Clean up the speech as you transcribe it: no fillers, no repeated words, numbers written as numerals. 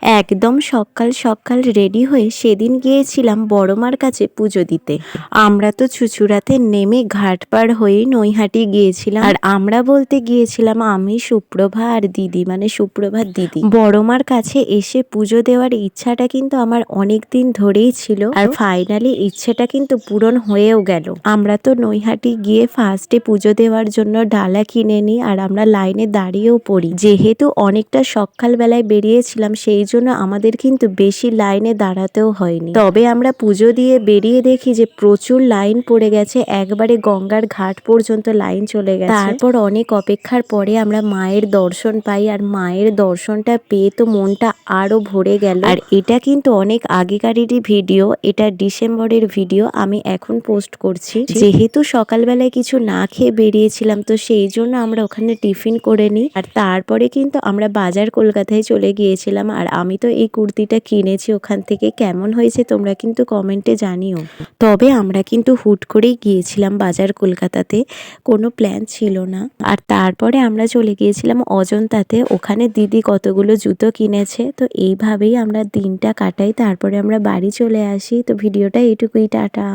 একদম সকাল সকাল রেডি হয়ে সেদিন গিয়েছিলাম বড়মার কাছে পুজো দিতে। আমরা তো চুঁচুড়াতে নেমে ঘাট পার হয়ে নৈহাটি গিয়েছিলাম। আর আমরা বলতে গিয়েছিলাম আমি, সুপ্রভা আর দিদি, মানে সুপ্রভার দিদি। বড়মার কাছে এসে পুজো দেওয়ার ইচ্ছাটা কিন্তু আমার অনেক দিন ধরেই ছিল, আর ফাইনালি ইচ্ছেটা কিন্তু পূরণ হয়েও গেল। আমরা তো নৈহাটি গিয়ে ফার্স্টে পুজো দেওয়ার জন্য ডালা কিনে নিই, আর আমরা লাইনে দাঁড়িয়েও পড়ি। যেহেতু অনেকটা সকালবেলায় বেরিয়েছিলাম সেই জন্য আমাদের কিন্তু বেশি লাইনে দাঁড়াতেও হয়নি। তবে আমরা পুজো দিয়ে বেরিয়ে দেখি যে প্রচুর লাইন পড়ে গেছে, একবারে গঙ্গার ঘাট পর্যন্ত লাইন চলে গেছে। তারপর অনেক অপেক্ষার পরে আমরা মায়ের দর্শন পাই, আর মায়ের দর্শনটা পেয়ে তো মনটা আরো ভরে গেল। আর এটা কিন্তু অনেক আগেকারেরই ভিডিও, এটা ডিসেম্বরের ভিডিও আমি এখন পোস্ট করছি। যেহেতু সকালবেলায় কিছু না খেয়ে বেরিয়েছিলাম, তো সেই জন্য আমরা ওখানে টিফিন করে নিই। আর তারপরে কিন্তু আমরা বাজার কলকাতায় চলে গিয়েছিলাম। আর আমি তো এই কুর্তিটা কিনেছি ওখান থেকে, কেমন হয়েছে তোমরা কিন্তু কমেন্টে জানিও। তবে আমরা কিন্তু হুট করেই গিয়েছিলাম বাজার কলকাতাতে, কোনো প্ল্যান ছিল না। আর তারপরে আমরা চলে গিয়েছিলাম অজন্তাতে, ওখানে দিদি কতগুলো জুতো কিনেছে। তো এইভাবেই আমরা দিনটা কাটাই, তারপরে আমরা বাড়ি চলে আসি। তো ভিডিওটা এইটুকুই, টাটা।